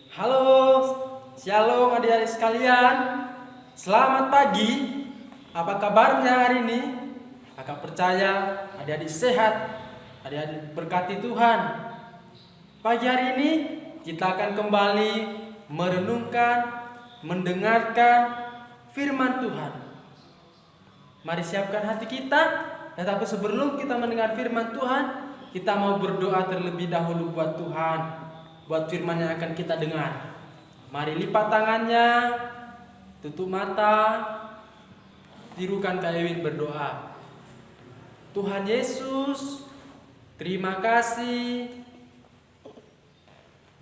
Halo, shalom adik-adik sekalian. Selamat pagi. Apa kabarnya hari ini? Kakak percaya adik-adik sehat, adik-adik berkati Tuhan. Pagi hari ini kita akan kembali merenungkan, mendengarkan firman Tuhan. Mari siapkan hati kita. Tetapi sebelum kita mendengar firman Tuhan, kita mau berdoa terlebih dahulu buat Tuhan, buat firman yang akan kita dengar. Mari lipat tangannya, tutup mata, tirukan Kak Ewin berdoa. Tuhan Yesus, terima kasih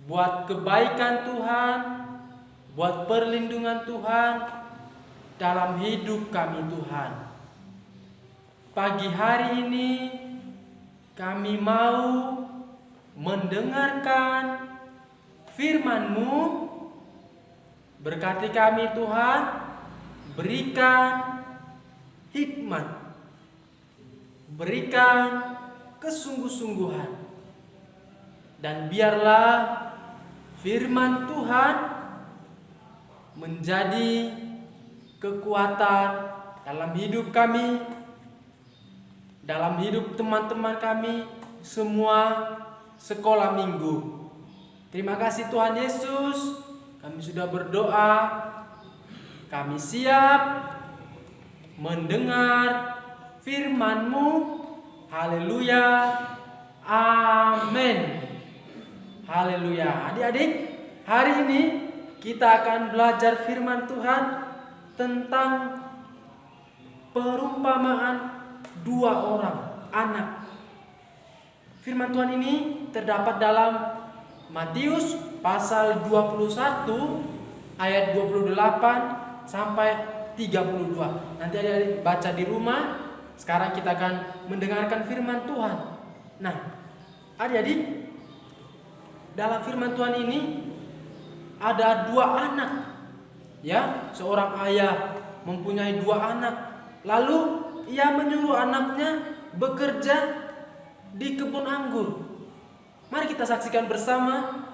buat kebaikan Tuhan, buat perlindungan Tuhan dalam hidup kami Tuhan. Pagi hari ini kami mau mendengarkan firman-Mu. Berkati kami Tuhan, berikan hikmat, berikan kesungguh-sungguhan, dan biarlah firman Tuhan menjadi kekuatan dalam hidup kami, dalam hidup teman-teman kami semua sekolah minggu. Terima kasih Tuhan Yesus, kami sudah berdoa, kami siap mendengar firman-Mu. Haleluya, amin. Haleluya. Adik-adik, hari ini kita akan belajar firman Tuhan tentang perumpamaan dua orang anak. Firman Tuhan ini terdapat dalam Matius pasal 21 ayat 28 sampai 32. Nanti ada baca di rumah. Sekarang kita akan mendengarkan firman Tuhan. Nah, adik-adik, dalam firman Tuhan ini ada dua anak. Ya, seorang ayah mempunyai dua anak. Lalu ia menyuruh anaknya bekerja di kebun anggur. Mari kita saksikan bersama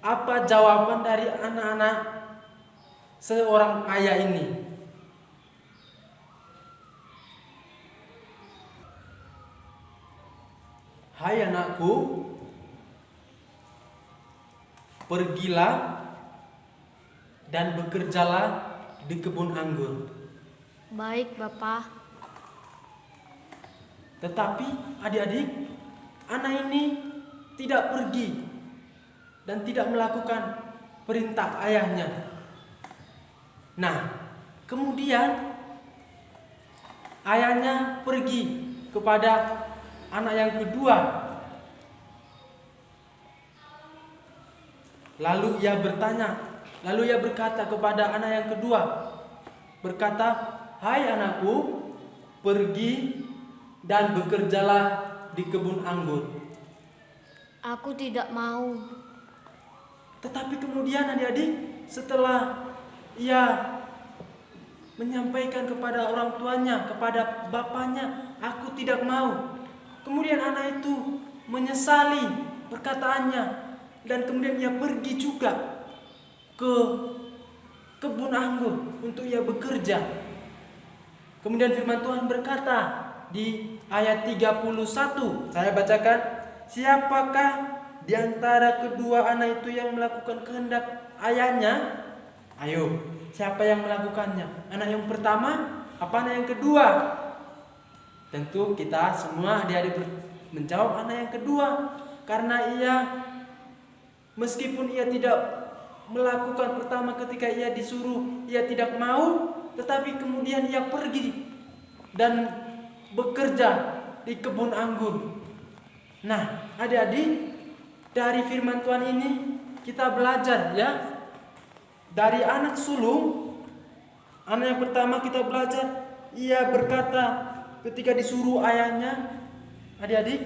apa jawaban dari anak-anak seorang ayah ini. Hai anakku, pergilah dan bekerjalah di kebun anggur. Baik, Bapak. Tetapi adik-adik, anak ini tidak pergi dan tidak melakukan perintah ayahnya. Nah, kemudian ayahnya pergi kepada anak yang kedua. Lalu ia berkata kepada anak yang kedua, berkata, "Hai anakku, pergi dan bekerjalah di kebun anggur." Aku tidak mau. Tetapi kemudian adik-adik, setelah ia menyampaikan kepada orang tuanya, kepada bapaknya, "Aku tidak mau." Kemudian anak itu menyesali perkataannya, dan kemudian ia pergi juga ke kebun anggur untuk ia bekerja. Kemudian firman Tuhan berkata di ayat 31, saya bacakan, "Siapakah di antara kedua anak itu yang melakukan kehendak ayahnya?" Ayo, siapa yang melakukannya? Anak yang pertama apa anak yang kedua? Tentu kita semua adik-adik menjawab anak yang kedua, karena ia meskipun ia tidak melakukan pertama ketika ia disuruh, ia tidak mau, tetapi kemudian ia pergi dan bekerja di kebun anggur. Nah, adik-adik, dari firman Tuhan ini kita belajar ya. Dari anak sulung, anak yang pertama kita belajar, ia berkata ketika disuruh ayahnya, adik-adik,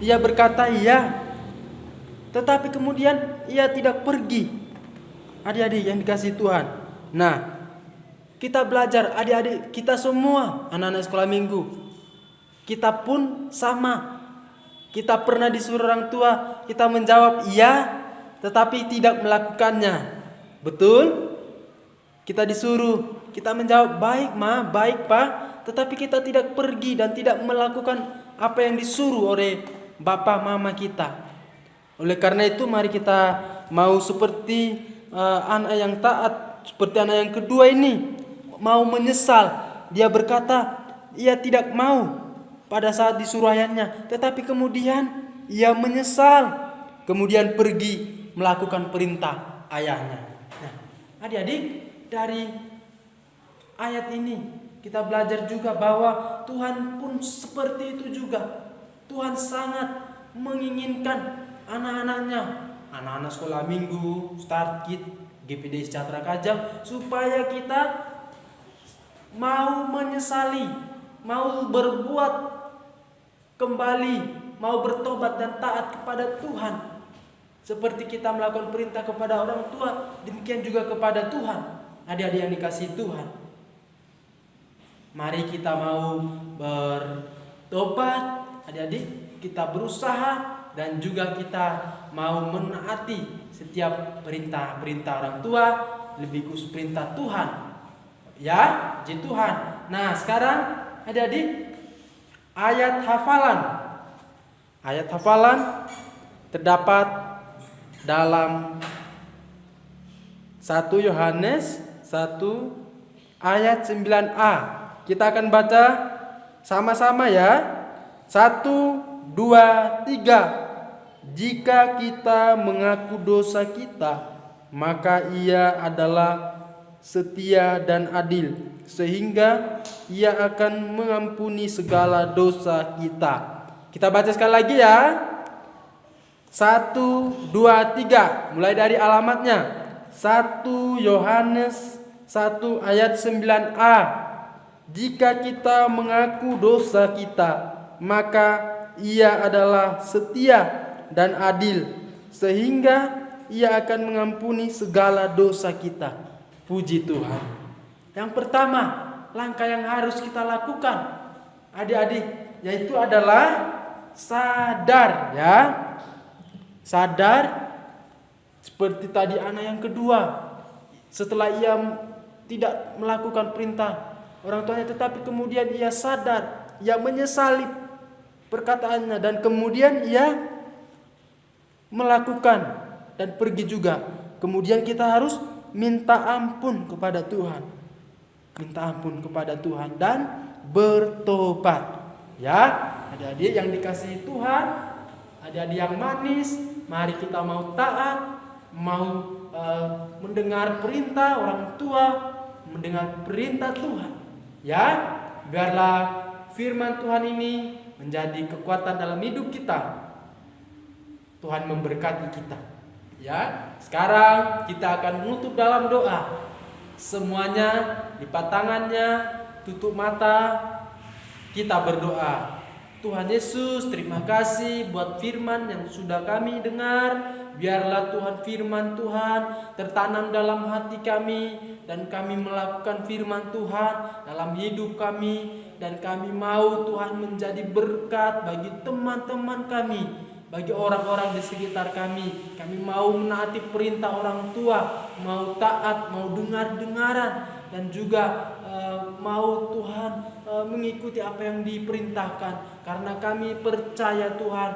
ia berkata iya, tetapi kemudian ia tidak pergi. Adik-adik yang dikasihi Tuhan. Nah, kita belajar, adik-adik kita semua anak-anak sekolah minggu, kita pun sama. Kita pernah disuruh orang tua, kita menjawab iya, tetapi tidak melakukannya. Betul? Kita disuruh, kita menjawab baik ma, baik pak, tetapi kita tidak pergi dan tidak melakukan apa yang disuruh oleh bapak mama kita. Oleh karena itu mari kita mau seperti anak yang taat, seperti anak yang kedua ini, mau menyesal. Dia berkata ia tidak mau pada saat disuruh ayahnya, tetapi kemudian ia menyesal, kemudian pergi melakukan perintah ayahnya. Nah, adik-adik, dari ayat ini kita belajar juga bahwa Tuhan pun seperti itu juga. Tuhan sangat menginginkan anak-anaknya, anak-anak sekolah minggu, Start Kit, GPD Sejahtera Kajang, supaya kita mau menyesali, mau berbuat kembali, mau bertobat dan taat kepada Tuhan. Seperti kita melakukan perintah kepada orang tua, demikian juga kepada Tuhan. Adik-adik yang dikasihi Tuhan, mari kita mau bertobat, adik-adik, kita berusaha dan juga kita mau menaati setiap perintah-perintah orang tua, lebih khusus perintah Tuhan. Ya, puji Tuhan. Nah, sekarang adik-adik, ayat hafalan. Ayat hafalan terdapat dalam 1 Yohanes 1 ayat 9a. Kita akan baca sama-sama ya. 1, 2, 3. Jika kita mengaku dosa kita, maka Ia adalah setia dan adil, sehingga Ia akan mengampuni segala dosa kita. Kita baca sekali lagi ya. 1, 2, 3. Mulai dari alamatnya. 1 Yohanes 1 ayat 9a. Jika kita mengaku dosa kita, maka Ia adalah setia dan adil, sehingga Ia akan mengampuni segala dosa kita. Puji Tuhan. Yang pertama, langkah yang harus kita lakukan, adik-adik, yaitu adalah sadar ya. Sadar seperti tadi anak yang kedua. Setelah ia tidak melakukan perintah orang tuanya, tetapi kemudian ia sadar, ia menyesali perkataannya, dan kemudian ia melakukan dan pergi juga. Kemudian kita harus minta ampun kepada Tuhan. Minta ampun kepada Tuhan dan bertobat. Ya, adik-adik yang dikasihi Tuhan, adik-adik yang manis, mari kita mau taat, mau mendengar perintah orang tua, mendengar perintah Tuhan. Ya, biarlah firman Tuhan ini menjadi kekuatan dalam hidup kita. Tuhan memberkati kita. Ya, sekarang kita akan menutup dalam doa. Semuanya lipat tangannya, tutup mata, kita berdoa. Tuhan Yesus, terima kasih buat firman yang sudah kami dengar. Biarlah Tuhan firman Tuhan tertanam dalam hati kami, dan kami melakukan firman Tuhan dalam hidup kami, dan kami mau Tuhan menjadi berkat bagi teman-teman kami, bagi orang-orang di sekitar kami. Kami mau menaati perintah orang tua, mau taat, mau dengar-dengaran, dan juga mau Tuhan mengikuti apa yang diperintahkan, karena kami percaya Tuhan,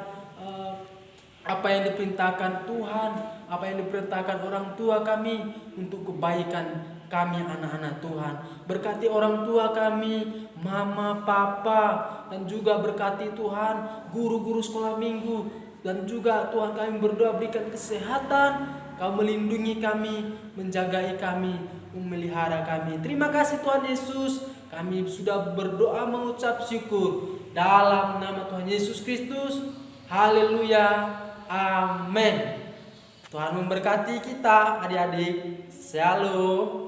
apa yang diperintahkan Tuhan, apa yang diperintahkan orang tua kami untuk kebaikan kami anak-anak Tuhan. Berkati orang tua kami, mama, papa, dan juga berkati Tuhan guru-guru sekolah minggu, dan juga Tuhan kami berdoa berikan kesehatan, Kau melindungi kami, menjagai kami, memelihara kami. Terima kasih Tuhan Yesus. Kami sudah berdoa mengucap syukur dalam nama Tuhan Yesus Kristus. Haleluya. Amin. Tuhan memberkati kita adik-adik. Shalom.